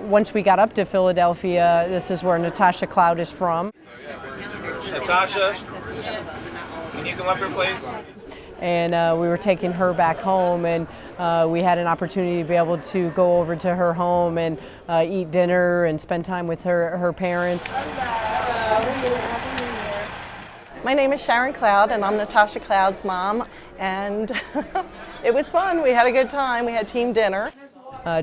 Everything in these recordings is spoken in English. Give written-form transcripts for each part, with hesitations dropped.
once we got up to Philadelphia, this is where Natasha Cloud is from. Natasha, can you come up here, please? And we were taking her back home, and we had an opportunity to be able to go over to her home and eat dinner and spend time with her parents. My name is Sharon Cloud, and I'm Natasha Cloud's mom, and it was fun. We had a good time. We had team dinner.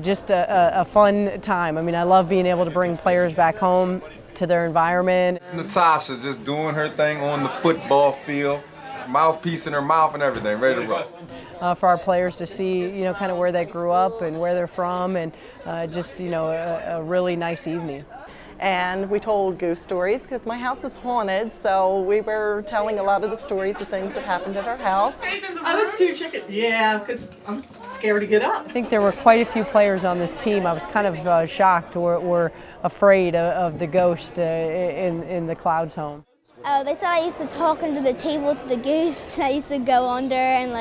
Just a fun time. I mean, I love being able to bring players back home to their environment. It's Natasha just doing her thing on the football field, mouthpiece in her mouth and everything, ready to roll. For our players to see, kind of where they grew up and where they're from, and just, a really nice evening. And we told ghost stories because my house is haunted, so we were telling a lot of the stories of things that happened at our house. I was too chicken. Yeah, because I'm scared to get up. I think there were quite a few players on this team. I was kind of shocked or afraid of the ghost in the Clouds home. Oh, they said I used to talk under the table to the ghost. I used to go under, and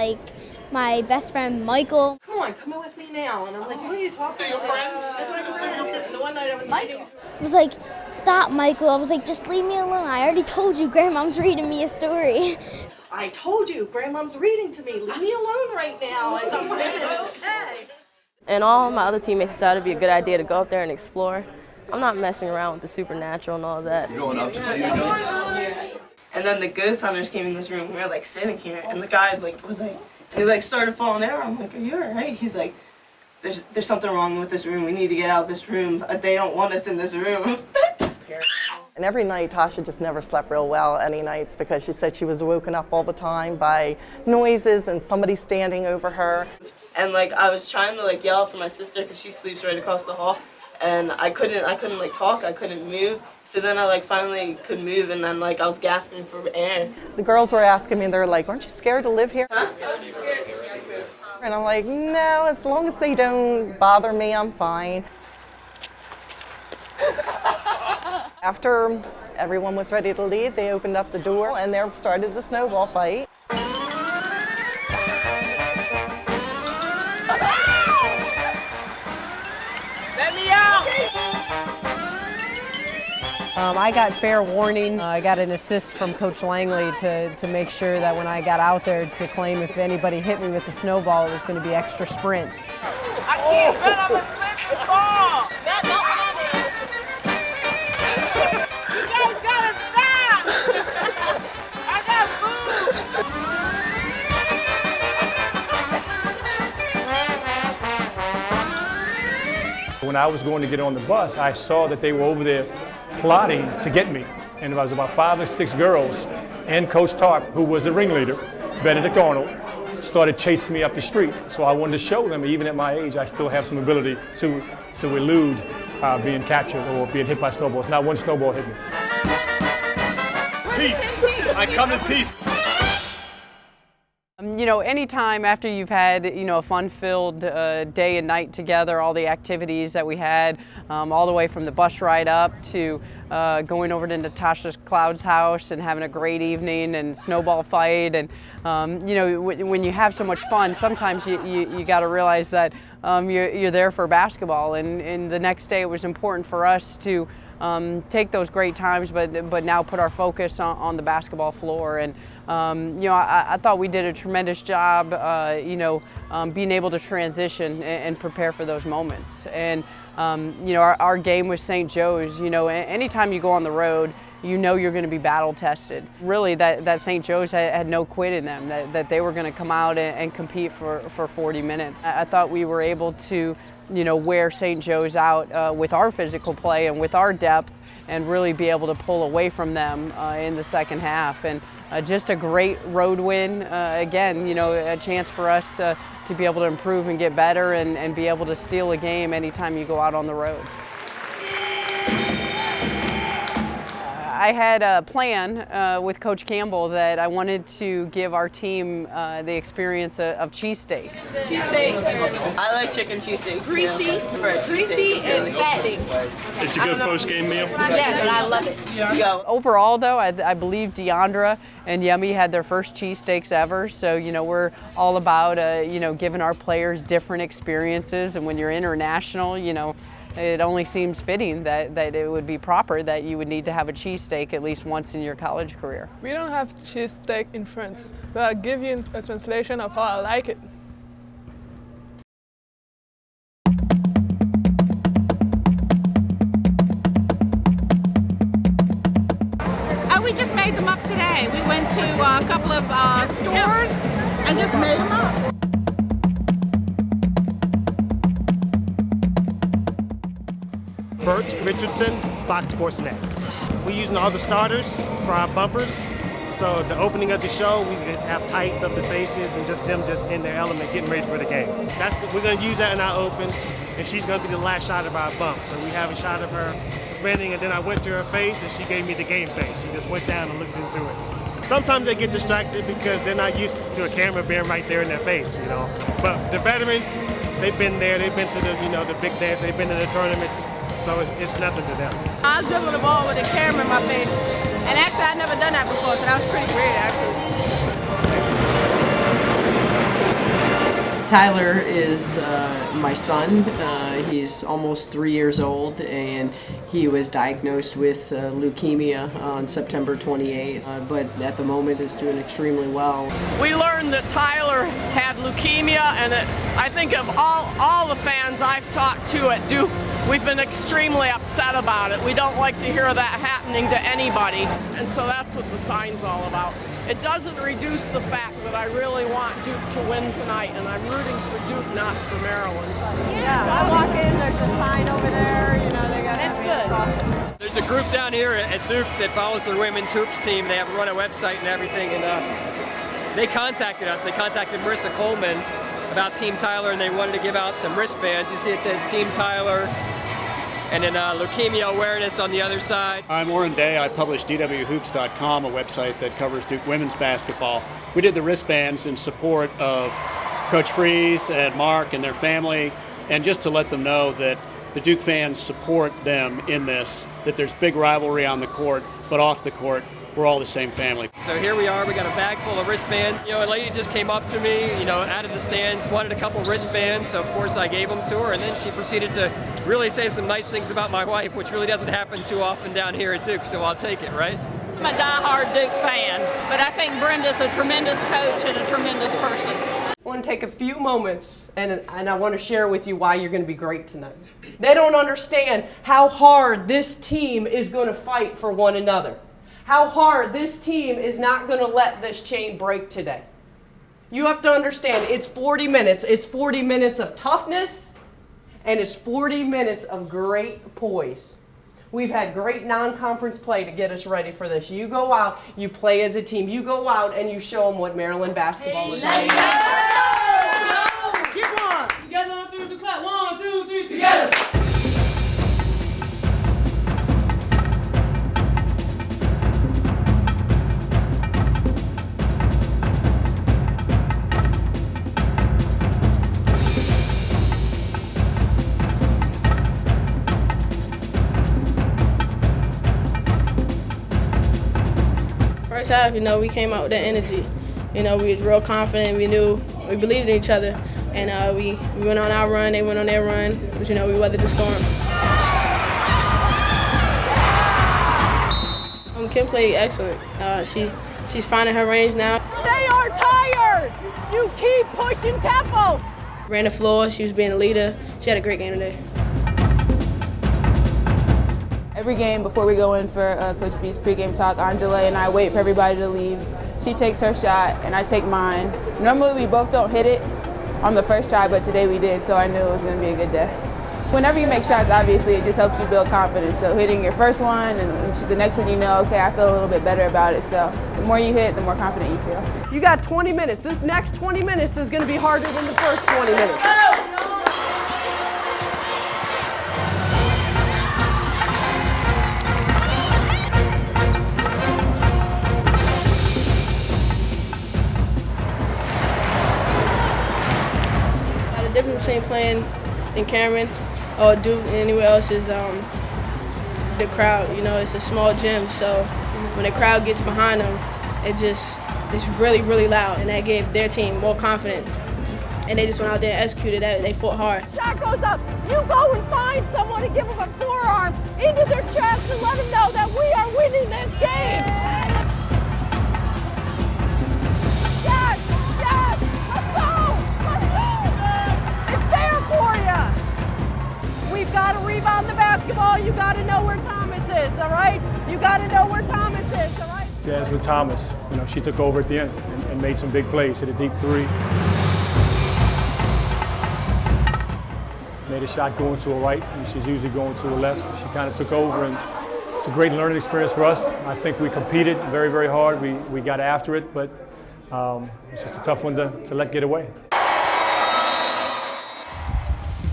my best friend Michael. Come on, come in with me now. And I'm like, who are you talking to? Your friends? That's my friends. And the one night I was Michael. I was like, stop, Michael. I was like, just leave me alone. I already told you Grandmom's reading me a story. I told you, Grandmom's reading to me. Leave me alone right now. And I'm like, okay. And all my other teammates decided it'd be a good idea to go up there and explore. I'm not messing around with the supernatural and all that. You're going up to see the ghosts? Yeah. And then the ghost hunters came in this room. We were sitting here, and the guy he started falling out. I'm like, are you all right? He's like, there's something wrong with this room. We need to get out of this room. They don't want us in this room. And every night, Tasha just never slept real well any nights because she said she was woken up all the time by noises and somebody standing over her. And I was trying to yell for my sister because she sleeps right across the hall. And I couldn't talk, I couldn't move. So then I finally could move, and then I was gasping for air. The girls were asking me, they're like, aren't you scared to live here? Huh? And I'm like, no, as long as they don't bother me, I'm fine. After everyone was ready to leave, they opened up the door and there started the snowball fight. Let me out! I got fair warning. I got an assist from Coach Langley to make sure that when I got out there to claim if anybody hit me with the snowball, it was going to be extra sprints. I can't run, I'm a slip and fall! That's not what I did! You guys gotta stop! I got food! When I was going to get on the bus, I saw that they were over there plotting to get me. And there was about 5 or 6 girls and Coach Tarp, who was the ringleader, Benedict Arnold, started chasing me up the street. So I wanted to show them, even at my age, I still have some ability to elude being captured or being hit by snowballs. Not one snowball hit me. Peace. I come in peace. Anytime after you've had, a fun-filled day and night together, all the activities that we had, all the way from the bus ride up to going over to Natasha Cloud's house and having a great evening and snowball fight. And, when you have so much fun, sometimes you got to realize that you're there for basketball. And the next day it was important for us to take those great times, but now put our focus on the basketball floor. And I thought we did a tremendous job, being able to transition and prepare for those moments. And our game with St. Joe's. Anytime you go on the road, you're going to be battle tested. Really, that St. Joe's had no quit in them. That they were going to come out and compete for 40 minutes. I thought we were able to wear St. Joe's out with our physical play and with our depth, and really be able to pull away from them in the second half. And just a great road win. Again, a chance for us to be able to improve and get better and be able to steal a game anytime you go out on the road. I had a plan with Coach Campbell that I wanted to give our team the experience of cheesesteaks. Cheesesteak. I like chicken cheesesteaks. Greasy, and fattening. It's a good post-game meal. Yeah, but I love it. Yeah. Overall, though, I believe Deandra and Yummy had their first cheesesteaks ever. So, we're all about, giving our players different experiences. And when you're international, it only seems fitting that it would be proper that you would need to have a cheesesteak at least once in your college career. We don't have cheesesteak in France, but I'll give you a translation of how I like it. We just made them up today. We went to a couple of stores and just made them up. Bert Richardson, Fox Sports Net. We're using all the starters for our bumpers. So the opening of the show, we have tights of the faces and just them just in their element, getting ready for the game. We're going to use that in our open, and she's going to be the last shot of our bump. So we have a shot of her spinning, and then I went to her face, and she gave me the game face. She just went down and looked into it. Sometimes they get distracted because they're not used to a camera being right there in their face, you know. But the veterans, they've been there. They've been to the, the big dance. They've been to the tournaments. So it's nothing to them. I was dribbling the ball with a camera in my face, and actually I'd never done that before, so that was pretty great, actually. Tyler is my son. He's almost 3 years old, and he was diagnosed with leukemia on September 28th, but at the moment is doing extremely well. We learned that Tyler had leukemia, and I think of all the fans I've talked to at Duke, we've been extremely upset about it. We don't like to hear that happening to anybody, and so that's what the sign's all about. It doesn't reduce the fact that I really want Duke to win tonight, and I'm rooting for Duke, not for Maryland. Yeah, so I walk in, there's a sign over there, they got That's good. It's awesome. There's a group down here at Duke that follows the women's hoops team. They have run a website and everything, and they contacted us. They contacted Marissa Coleman about Team Tyler, and they wanted to give out some wristbands. You see it says Team Tyler, and then leukemia awareness on the other side. I'm Warren Day. I publish dwhoops.com, a website that covers Duke women's basketball. We did the wristbands in support of Coach Freeze and Mark and their family, and just to let them know that the Duke fans support them in this, that there's big rivalry on the court, but off the court, we're all the same family. So here we are, we got a bag full of wristbands. A lady just came up to me, out of the stands, wanted a couple wristbands, so of course I gave them to her, and then she proceeded to really say some nice things about my wife, which really doesn't happen too often down here at Duke, so I'll take it, right? I'm a diehard Duke fan, but I think Brenda's a tremendous coach and a tremendous person. I want to take a few moments and I want to share with you why you're going to be great tonight. They don't understand how hard this team is going to fight for one another. How hard this team is not going to let this chain break today. You have to understand, it's 40 minutes. It's 40 minutes of toughness, and it's 40 minutes of great poise. We've had great non-conference play to get us ready for this. You go out, you play as a team. You go out and you show them what Maryland basketball is all about. Keep on! Together on through the clap. 1, 2, 3, Together! First half, we came out with that energy. We was real confident. We believed in each other, and we went on our run. They went on their run, but we weathered the storm. Kim played excellent. She's finding her range now. They are tired. You keep pushing tempo. Ran the floor. She was being a leader. She had a great game today. Every game before we go in for Coach B's pregame talk, Angela and I wait for everybody to leave. She takes her shot and I take mine. Normally we both don't hit it on the first try, but today we did, so I knew it was going to be a good day. Whenever you make shots, obviously, it just helps you build confidence. So hitting your first one and the next one, okay, I feel a little bit better about it. So the more you hit, the more confident you feel. You got 20 minutes. This next 20 minutes is going to be harder than the first 20 minutes. The difference between playing in Cameron or Duke and anywhere else is the crowd. It's a small gym, so when the crowd gets behind them, it's really, really loud, and that gave their team more confidence and they just went out there and executed that. They fought hard. Shot goes up. You go and find someone and give them a forearm into their chest and let them know that we are winning this game. Yes, yes, let's go, let's go. It's there for you. We've got to rebound the basketball. You got to know where Thomas is, all right? You got to know where Thomas is, all right? Jasmine Thomas, she took over at the end and made some big plays, hit a deep three. Made a shot going to her right, and she's usually going to her left. She kind of took over, and it's a great learning experience for us. I think we competed very, very hard. We got after it, but it's just a tough one to let get away.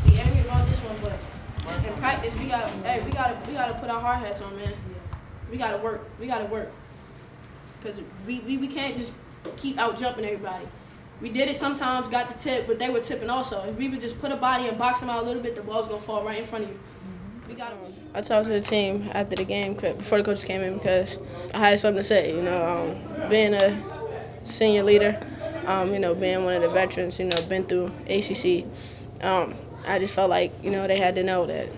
Be angry about this one, but in practice, we gotta put our hard hats on, man. We gotta work. We gotta work. Because we can't just keep out jumping everybody. We did it sometimes, got the tip, but they were tipping also. If we would just put a body and box them out a little bit, the ball's gonna fall right in front of you. We got it. I talked to the team after the game, before the coaches came in, because I had something to say. Being a senior leader, being one of the veterans, been through ACC, I just felt like, they had to know that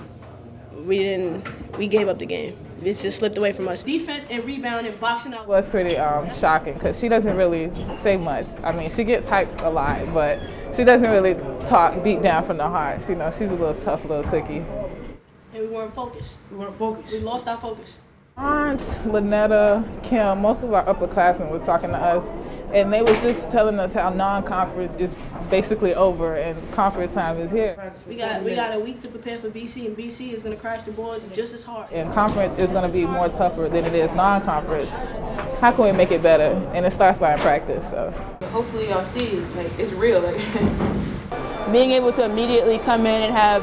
we gave up the game. It just slipped away from us. Defense and rebound and boxing out. It was pretty shocking because she doesn't really say much. I mean, she gets hyped a lot, but she doesn't really talk deep down from the heart. She's a little tough little cookie. And we weren't focused. We lost our focus. Aunt, Lynetta, Kim, most of our upperclassmen was talking to us, and they was just telling us how non-conference is basically over and conference time is here. We got a week to prepare for BC, and BC is going to crash the boards just as hard. And conference is going to be more tougher than it is non-conference. How can we make it better? And it starts by practice. So hopefully y'all see it's real. Being able to immediately come in and have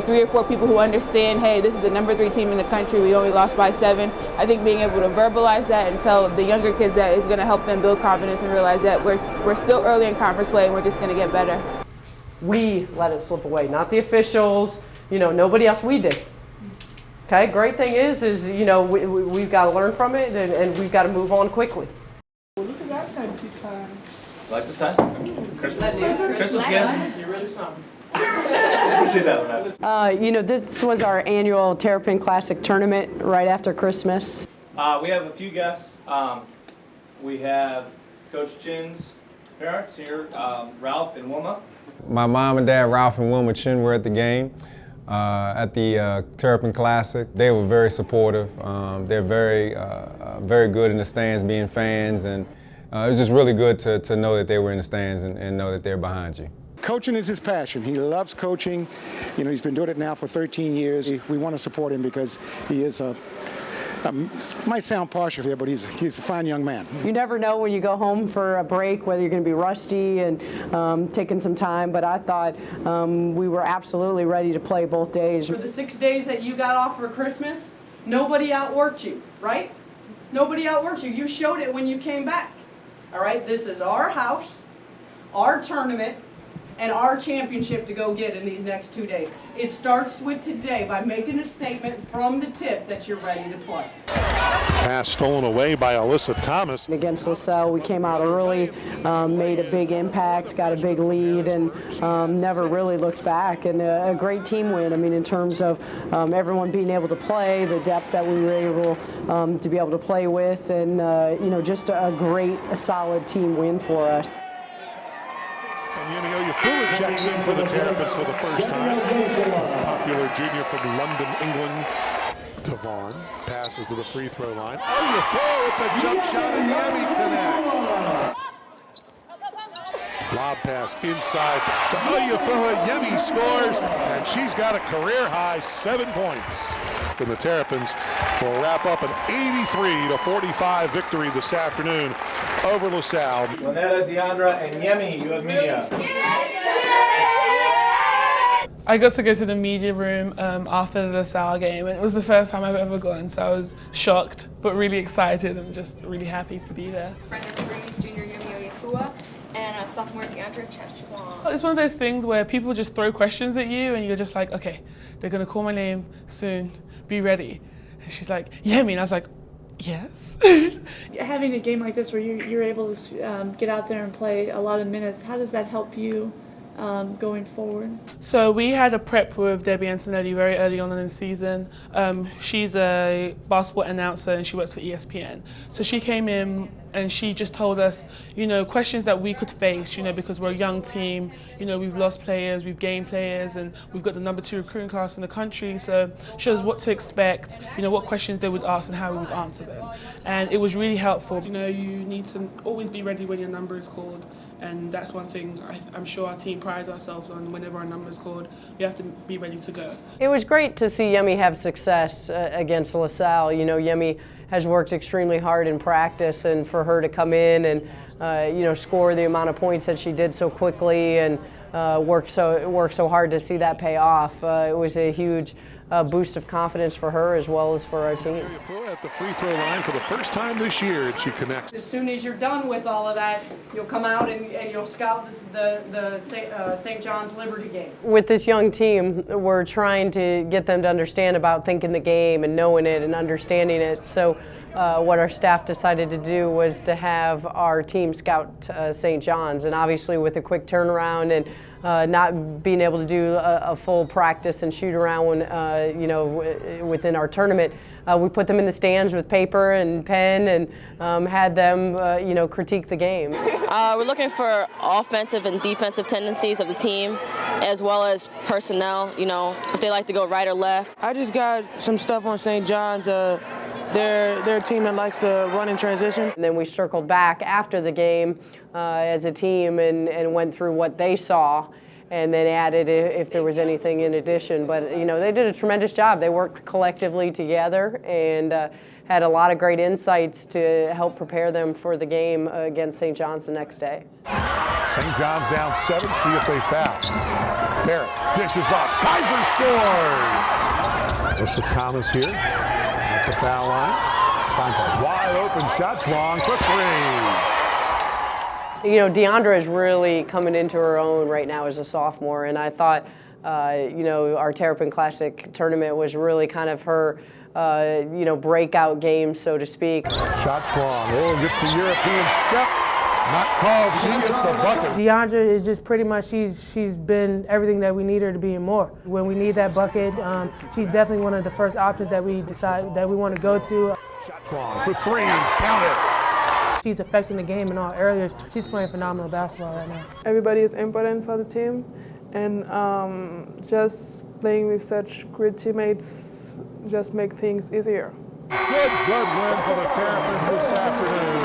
3 or 4 people who understand, hey, this is the number 3 team in the country, we only lost by 7. I think being able to verbalize that and tell the younger kids that is going to help them build confidence and realize that we're still early in conference play and we're just going to get better. We let it slip away, not the officials, nobody else, we did. Okay, great thing is we've got to learn from it and we've got to move on quickly. Look at that kind of time. Like this time? Christmas again? You're really something. Appreciate that one. This was our annual Terpin Classic tournament right after Christmas. We have a few guests. We have Coach Chin's parents here, Ralph and Wilma. My mom and dad, Ralph and Wilma Chin, were at the game at the Terpin Classic. They were very supportive. They're very good in the stands, being fans, and it was just really good to know that they were in the stands and know that they're behind you. Coaching is his passion. He loves coaching. He's been doing it now for 13 years. We want to support him because he is might sound partial here, but he's a fine young man. You never know when you go home for a break whether you're going to be rusty and taking some time, but I thought we were absolutely ready to play both days. For the 6 days that you got off for Christmas, nobody outworked you, right? Nobody outworked you. You showed it when you came back. All right, this is our house, our tournament, and our championship to go get in these next 2 days. It starts with today by making a statement from the tip that you're ready to play. Pass stolen away by Alyssa Thomas. Against LaSalle, we came out early, made a big impact, got a big lead, and never really looked back. And a great team win. I mean, in terms of everyone being able to play, the depth that we were able to be able to play with, and just a solid team win for us. And Yemi Oyefua checks in for the Terrapins for the first time. Popular junior from London, England. Devon passes to the free throw line. Oyefua with the jump shot, and Yemi connects. Lob pass inside to Oyefua. Yemi scores, and she's got a career-high 7 points. And the Terrapins will wrap up an 83-45 victory this afternoon over LaSalle. Lynetta, Deandra, and Yemi, you have media. I got to go to the media room after the LaSalle game, and it was the first time I've ever gone, so I was shocked, but really excited and just really happy to be there. Junior Yemi Oyefua, and sophomore Deandra Chechwan. It's one of those things where people just throw questions at you, and you're just like, okay, they're gonna call my name soon, be ready. And she's like, Yemi, and I was like, yes. Having a game like this where you're able to get out there and play a lot of minutes, how does that help you going forward? So we had a prep with Debbie Antonelli very early on in the season. She's a basketball announcer and she works for ESPN. So she came in and she just told us, questions that we could face, because we're a young team, we've lost players, we've gained players, and we've got the #2 recruiting class in the country. So she shows what to expect, what questions they would ask and how we would answer them. And it was really helpful. You need to always be ready when your number is called. And that's one thing I'm sure our team prides ourselves on. Whenever our number is called, we have to be ready to go. It was great to see Yemi have success against LaSalle. Yemi has worked extremely hard in practice, and for her to come in and score the amount of points that she did so quickly and work so hard to see that pay off, it was a huge boost of confidence for her as well as for our team. At the free throw line for the first time this year, and she connects. As soon as you're done with all of that, you'll come out and you'll scout the St. John's Liberty game. With this young team, we're trying to get them to understand about thinking the game and knowing it and understanding it. So what our staff decided to do was to have our team scout St. John's, and obviously with a quick turnaround and not being able to do a full practice and shoot around within our tournament, we put them in the stands with paper and pen and had them critique the game. We're looking for offensive and defensive tendencies of the team, as well as personnel, if they like to go right or left. I just got some stuff on St. John's. They're a team that likes to run in transition. And then we circled back after the game as a team and went through what they saw and then added if there was anything in addition. But, they did a tremendous job. They worked collectively together and had a lot of great insights to help prepare them for the game against St. John's the next day. St. John's down 7, see if they foul. Barrett dishes off, Kaiser scores! Alyssa Thomas here at the foul line. Contact, wide open shot, Chuang for 3. Deandra is really coming into her own right now as a sophomore, and I thought, our Terrapin Classic tournament was really kind of her, breakout game, so to speak. Shot Chuang, gets the European step, not called, she gets the bucket. Deandra is just pretty much, she's been everything that we need her to be and more. When we need that bucket, she's definitely one of the first options that we decide that we want to go to. Shot Chuang for 3, count it. She's affecting the game in all areas. She's playing phenomenal basketball right now. Everybody is important for the team, and just playing with such great teammates just make things easier. Good win for the Terrapins this afternoon.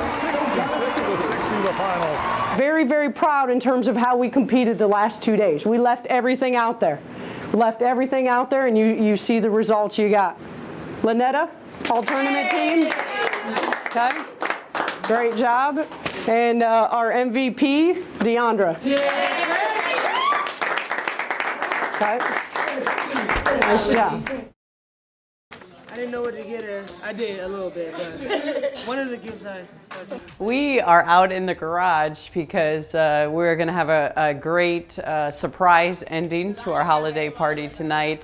66-60 the final. Very, very proud in terms of how we competed the last 2 days. We left everything out there. And you see the results you got. Lynetta, all tournament team. Okay. Great job. And our MVP, Deandra. Okay. Nice job. I didn't know what to get her. I did a little bit, but one of the gifts We are out in the garage because we're going to have a great surprise ending to our holiday party tonight.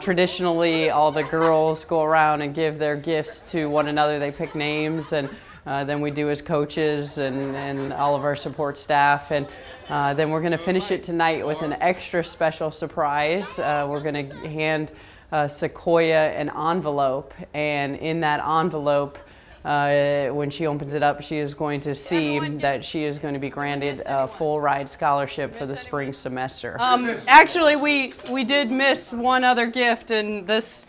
Traditionally, all the girls go around and give their gifts to one another. They pick names, and then we do as coaches and all of our support staff. And then we're going to finish it tonight with an extra special surprise. We're going to hand Sequoia an envelope, and in that envelope, when she opens it up, she is going to see that she is going to be granted a full ride scholarship for the spring semester. Actually, we did miss one other gift, and this,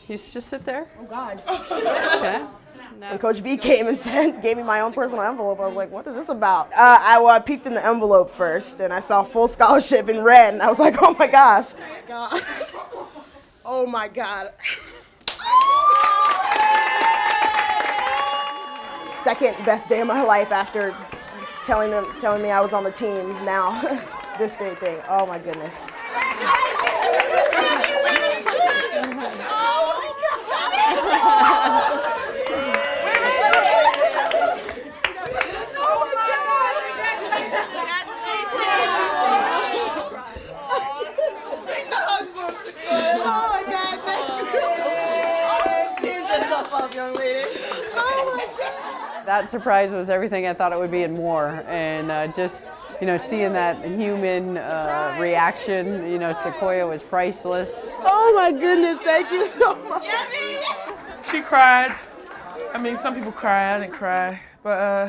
you just sit there. Oh God. Okay. When Coach B came and gave me my own personal envelope, I was like, what is this about? I peeked in the envelope first, and I saw full scholarship in red, and I was like, oh my gosh. Oh my God. Second best day of my life after telling me I was on the team. Now, this great thing. Oh my goodness. That surprise was everything I thought it would be and more, and just seeing that human reaction, Sequoia was priceless. Oh my goodness, thank you so much. She cried. I mean, some people cry, I didn't cry, but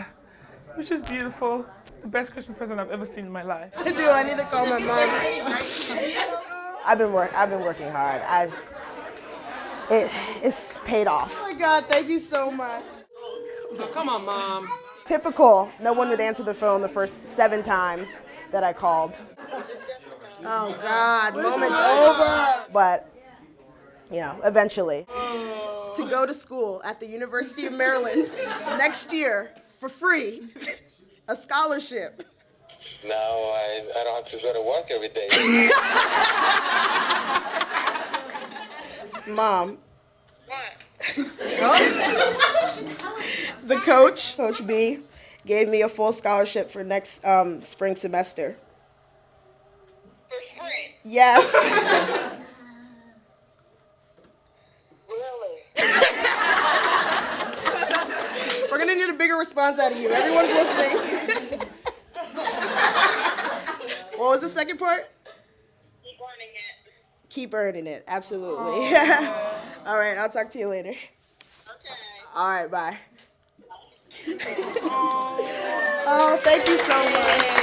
it was just beautiful. The best Christmas present I've ever seen in my life. I do, I need to call my mom. I've been working hard. It's paid off. Oh my God, thank you so much. Come on, Mom. Typical, no one would answer the phone the first 7 times that I called. Oh God, moment's over. But, eventually. To go to school at the University of Maryland next year for free, a scholarship. Now I don't have to go to work every day. Mom. The Coach B, gave me a full scholarship for next spring semester. For free? Yes. Really? We're gonna need a bigger response out of you. Everyone's listening. What was the second part? Keep earning it. Keep earning it, absolutely. All right, I'll talk to you later. Okay. All right, bye. Oh, thank you so much.